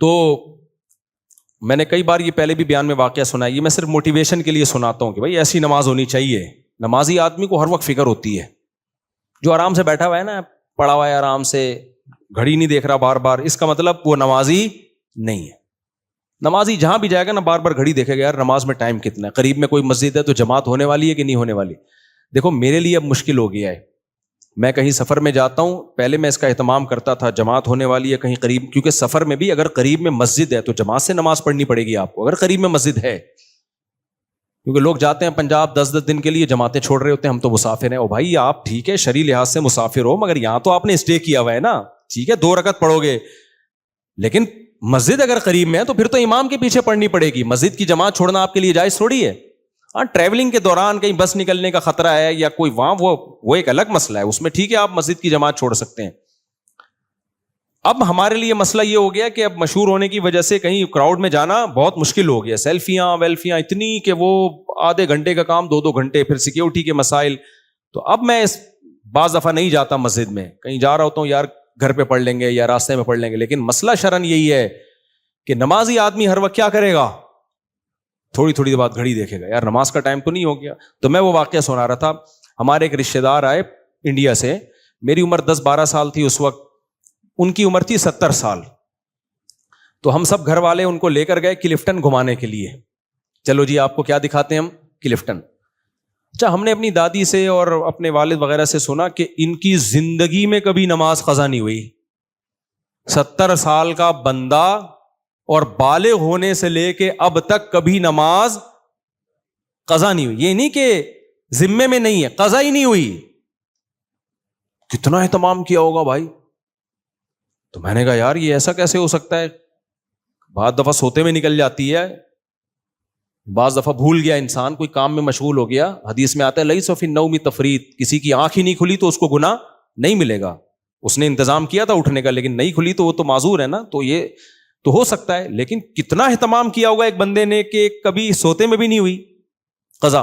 تو میں نے کئی بار یہ پہلے بھی بیان میں واقعہ سنا ہے, یہ میں صرف موٹیویشن کے لیے سناتا ہوں کہ بھائی ایسی نماز ہونی چاہیے. نمازی آدمی کو ہر وقت فکر ہوتی ہے, جو آرام سے بیٹھا ہوا ہے نا, پڑا ہوا ہے آرام سے, گھڑی نہیں دیکھ رہا بار بار, اس کا مطلب وہ نمازی نہیں ہے. نمازی جہاں بھی جائے گا نا بار بار گھڑی دیکھے گا, یار نماز میں ٹائم کتنا ہے, قریب میں کوئی مسجد ہے تو جماعت ہونے والی ہے کہ نہیں ہونے والی. دیکھو میرے لیے اب مشکل ہو گیا ہے, میں کہیں سفر میں جاتا ہوں, پہلے میں اس کا اہتمام کرتا تھا جماعت ہونے والی ہے کہیں قریب, کیونکہ سفر میں بھی اگر قریب میں مسجد ہے تو جماعت سے نماز پڑھنی پڑے گی آپ کو, اگر قریب میں مسجد ہے. کیونکہ لوگ جاتے ہیں پنجاب 10 دن کے لیے, جماعتیں چھوڑ رہے ہوتے ہیں, ہم تو مسافر ہیں. او بھائی آپ ٹھیک ہے شرعی لحاظ سے مسافر ہو, مگر یہاں تو آپ نے اسٹے کیا ہوا ہے نا, ٹھیک ہے 2 رکعت پڑھو گے, لیکن مسجد اگر قریب میں ہے تو پھر تو امام کے پیچھے پڑھنی پڑے گی. مسجد کی جماعت چھوڑنا آپ کے لیے جائز تھوڑی ہے. ہاں ٹریولنگ کے دوران کہیں بس نکلنے کا خطرہ ہے یا کوئی وہاں, وہ ایک الگ مسئلہ ہے, اس میں ٹھیک ہے آپ مسجد کی جماعت چھوڑ سکتے ہیں. اب ہمارے لیے مسئلہ یہ ہو گیا کہ اب مشہور ہونے کی وجہ سے کہیں کراؤڈ میں جانا بہت مشکل ہو گیا. سیلفیاں ویلفیاں اتنی کہ وہ آدھے گھنٹے کا کام 2 گھنٹے, پھر سیکیورٹی کے مسائل. تو اب میں بعض دفعہ نہیں جاتا مسجد میں, کہیں جا رہا ہوتا ہوں یار گھر پہ پڑھ لیں گے یا راستے میں پڑھ لیں گے. لیکن مسئلہ شرعن یہی ہے کہ نمازی آدمی ہر وقت کیا کرے گا, تھوڑی تھوڑی دیر بعد گھڑی دیکھے گا, یار نماز کا ٹائم تو نہیں ہو گیا. تو میں وہ واقعہ سنا رہا تھا, ہمارے ایک رشتے دار آئے انڈیا سے, میری عمر 10-12 سال تھی اس وقت, ان کی عمر تھی 70 سال. تو ہم سب گھر والے ان کو لے کر گئے کلفٹن گھمانے کے لیے. چلو جی آپ کو کیا دکھاتے ہیں ہم, کلفٹن. اچھا ہم نے اپنی دادی سے اور اپنے والد وغیرہ سے سنا کہ ان کی زندگی میں کبھی نماز قضا نہیں ہوئی. 70 سال کا بندہ اور بالغ ہونے سے لے کے اب تک کبھی نماز قضا نہیں ہوئی. یہ نہیں کہ ذمے میں نہیں ہے, قضا ہی نہیں ہوئی. کتنا اہتمام کیا ہوگا بھائی. تو میں نے کہا یار یہ ایسا کیسے ہو سکتا ہے, بعض دفعہ سوتے میں نکل جاتی ہے, بعض دفعہ بھول گیا انسان, کوئی کام میں مشغول ہو گیا. حدیث میں آتا ہے لیس فی النوم تفریط, کسی کی آنکھ ہی نہیں کھلی تو اس کو گناہ نہیں ملے گا. اس نے انتظام کیا تھا اٹھنے کا لیکن نہیں کھلی تو وہ تو معذور ہے نا. تو یہ تو ہو سکتا ہے, لیکن کتنا اہتمام کیا ہوگا ایک بندے نے کہ کبھی سوتے میں بھی نہیں ہوئی قضا.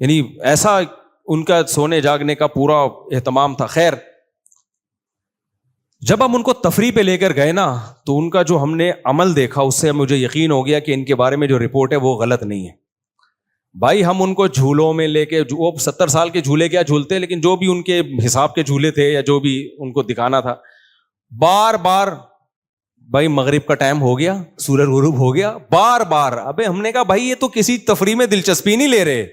یعنی ایسا ان کا سونے جاگنے کا پورا اہتمام تھا. خیر جب ہم ان کو تفریح پہ لے کر گئے نا, تو ان کا جو ہم نے عمل دیکھا اس سے مجھے یقین ہو گیا کہ ان کے بارے میں جو رپورٹ ہے وہ غلط نہیں ہے. بھائی ہم ان کو جھولوں میں لے کے, وہ 70 سال کے جھولے کیا جھولتے, لیکن جو بھی ان کے حساب کے جھولے تھے یا جو بھی ان کو دکھانا تھا, بار بار بھائی مغرب کا ٹائم ہو گیا, سورج غروب ہو گیا, بار بار. ابے ہم نے کہا بھائی یہ تو کسی تفریح میں دلچسپی نہیں لے رہے,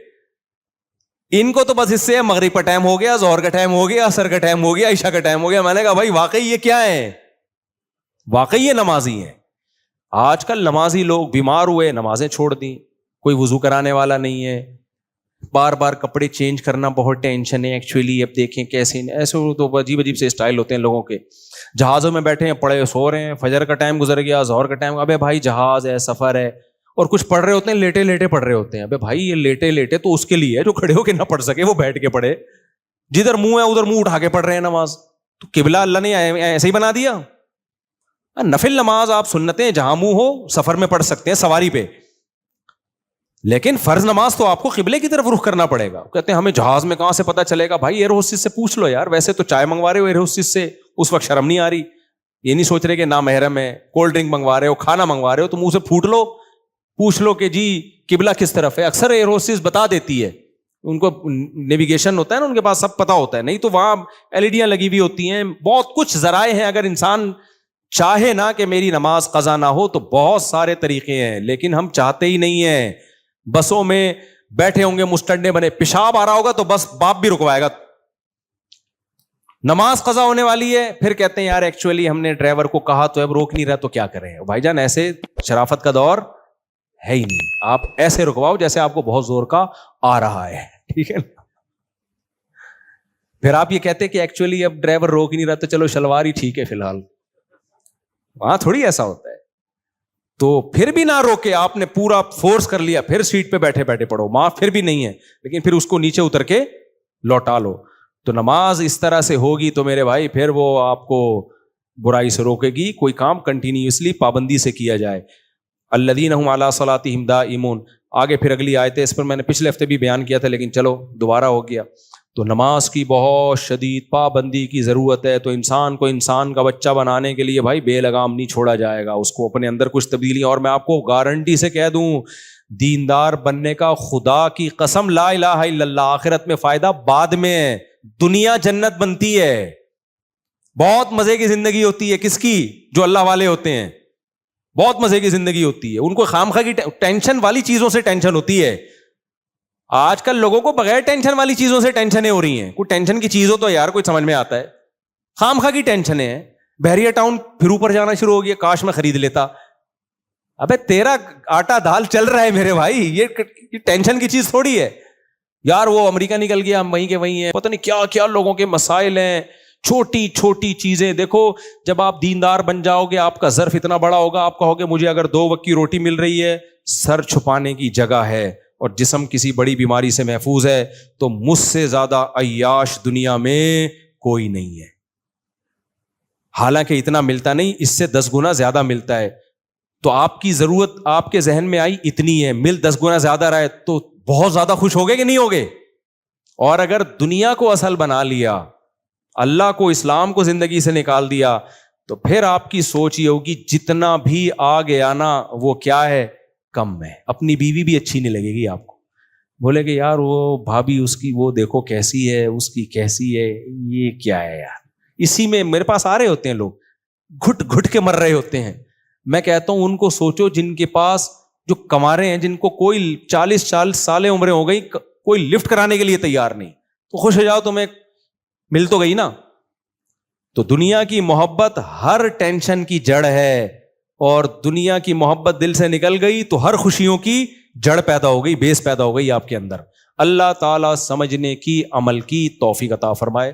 ان کو تو بس اس سے مغرب کا ٹائم ہو گیا, ظہر کا ٹائم ہو گیا, عصر کا ٹائم ہو گیا, عشاء کا ٹائم ہو گیا. میں نے کہا بھائی واقعی یہ کیا ہے, واقعی یہ نمازی ہیں. آج کل نمازی لوگ بیمار ہوئے, نمازیں چھوڑ دیں, کوئی وضو کرانے والا نہیں ہے, بار بار کپڑے چینج کرنا بہت ٹینشن ہے. ایکچولی اب دیکھیں کیسے, ایسے تو عجیب عجیب سے اسٹائل ہوتے ہیں لوگوں کے. جہازوں میں بیٹھے ہیں, پڑے سو رہے ہیں, فجر کا ٹائم گزر گیا, ظہر کا ٹائم, ابے بھائی جہاز ہے, سفر ہے, اور کچھ پڑھ رہے ہوتے ہیں لیٹے لیٹے پڑھ رہے ہوتے ہیں. ابے بھائی یہ لیٹے لیٹے تو اس کے لیے ہے جو کھڑے ہو کے نہ پڑھ سکے, وہ بیٹھ کے پڑھے. جدھر منہ ہے ادھر منہ اٹھا کے پڑھ رہے ہیں نماز. تو قبلہ اللہ نے ایسے ہی بنا دیا. نفل نماز آپ سنتیں جہاں منہ ہو سفر میں پڑھ سکتے ہیں, سواری پہ, لیکن فرض نماز تو آپ کو قبلے کی طرف رخ کرنا پڑے گا. کہتے ہیں ہمیں جہاز میں کہاں سے پتا چلے گا. بھائی ایئر ہوسٹس سے پوچھ لو یار, ویسے تو چائے منگوا رہے ہو ایئر ہوسٹس سے, اس وقت شرم نہیں آ رہی, یہ نہیں سوچ رہے کہ نامحرم ہے, کولڈ ڈرنک منگوا رہے ہو, کھانا منگوا رہے ہو, تو منہ سے پھوٹ لو, پوچھ لو کہ جی قبلہ کس طرف ہے. اکثر ایئر ہوسٹس بتا دیتی ہے, ان کو نیویگیشن ہوتا ہے نا, ان کے پاس سب پتا ہوتا ہے. نہیں تو وہاں ایلڈیاں لگی ہوئی ہوتی ہیں, بہت کچھ ذرائع ہیں. اگر انسان چاہے نا کہ میری نماز قضا نہ ہو تو بہت سارے طریقے ہیں, لیکن ہم چاہتے ہی نہیں ہیں. بسوں میں بیٹھے ہوں گے مسٹنڈے بنے, پیشاب آ رہا ہوگا تو بس باپ بھی رکوائے گا. نماز قضا ہونے والی ہے, پھر کہتے ہیں یار ایکچولی ہم نے ڈرائیور کو کہا تو اب روک نہیں رہا تو کیا کریں. بھائی جان ایسے شرافت کا دور ہے ہی نہیں, آپ ایسے رکواؤ جیسے آپ کو بہت زور کا آ رہا ہے, ٹھیک ہے نا. پھر آپ یہ کہتے کہ ایکچولی اب ڈرائیور روک نہیں رہا تو چلو شلوار ہی ٹھیک ہے فی الحال. وہاں تھوڑی ایسا ہوتا ہے. تو پھر بھی نہ روکے, آپ نے پورا فورس کر لیا, پھر سیٹ پہ بیٹھے بیٹھے پڑھو, معاف پھر بھی نہیں ہے, لیکن پھر اس کو نیچے اتر کے لوٹا لو. تو نماز اس طرح سے ہوگی تو میرے بھائی پھر وہ آپ کو برائی سے روکے گی. کوئی کام کنٹینیوسلی پابندی سے کیا جائے. الذین هم علی صلاتہم دائمون. آگے پھر اگلی آیت ہے, اس پر میں نے پچھلے ہفتے بھی بیان کیا تھا لیکن چلو دوبارہ ہو گیا. تو نماز کی بہت شدید پابندی کی ضرورت ہے. تو انسان کو انسان کا بچہ بنانے کے لیے بھائی بے لگام نہیں چھوڑا جائے گا, اس کو اپنے اندر کچھ تبدیلی. اور میں آپ کو گارنٹی سے کہہ دوں, دیندار بننے کا خدا کی قسم لا الہ الا اللہ, آخرت میں فائدہ بعد میں ہے, دنیا جنت بنتی ہے. بہت مزے کی زندگی ہوتی ہے کس کی؟ جو اللہ والے ہوتے ہیں. بہت مزے کی زندگی ہوتی ہے, ان کو خامخواہ کی ٹینشن والی چیزوں سے ٹینشن ہوتی ہے. آج کل لوگوں کو بغیر ٹینشن والی چیزوں سے ٹینشنیں ہو رہی ہیں. کوئی ٹینشن کی چیز ہو تو یار کوئی سمجھ میں آتا ہے. خامخواہ کی ٹینشنیں ہیں. بحریہ ٹاؤن پھر اوپر جانا شروع ہو گیا, کاش میں خرید لیتا. ابے تیرا آٹا دال چل رہا ہے میرے بھائی, یہ ٹینشن کی چیز تھوڑی ہے یار. وہ امریکہ نکل گیا, ہم وہیں کے وہیں ہیں, پتہ نہیں کیا کیا لوگوں کے مسائل ہیں. چھوٹی چھوٹی چیزیں دیکھو, جب آپ دیندار بن جاؤ گے آپ کا ظرف اتنا بڑا ہوگا, آپ کہو گے مجھے اگر 2 وقت کی روٹی مل رہی ہے, سر چھپانے کی جگہ ہے اور جسم کسی بڑی بیماری سے محفوظ ہے, تو مجھ سے زیادہ عیاش دنیا میں کوئی نہیں ہے. حالانکہ اتنا ملتا نہیں, اس سے 10 گنا زیادہ ملتا ہے. تو آپ کی ضرورت آپ کے ذہن میں آئی اتنی ہے, مل 10 گنا زیادہ رہے تو بہت زیادہ خوش ہوگے کہ نہیں ہوگے؟ اور اگر دنیا کو اصل بنا لیا, اللہ کو اسلام کو زندگی سے نکال دیا, تو پھر آپ کی سوچ یہ ہوگی جتنا بھی آ گیا نا وہ کیا ہے, کم ہے. اپنی بیوی بھی اچھی نہیں لگے گی آپ کو, بولے کہ یار وہ بھابھی اس کی وہ دیکھو کیسی ہے, اس کی کیسی ہے, یہ کیا ہے یار. اسی میں میرے پاس آ رہے ہوتے ہیں لوگ, گھٹ گھٹ کے مر رہے ہوتے ہیں. میں کہتا ہوں ان کو سوچو جن کے پاس جو کما رہے ہیں, جن کو کوئی 40 سالیں عمریں ہو گئی, کوئی لفٹ کرانے کے لیے تیار نہیں, تو خوش ہو جاؤ, تمہیں مل تو گئی نا. تو دنیا کی محبت ہر ٹینشن کی جڑ ہے, اور دنیا کی محبت دل سے نکل گئی تو ہر خوشیوں کی جڑ پیدا ہو گئی, بیس پیدا ہو گئی آپ کے اندر. اللہ تعالیٰ سمجھنے کی عمل کی توفیق عطا فرمائے.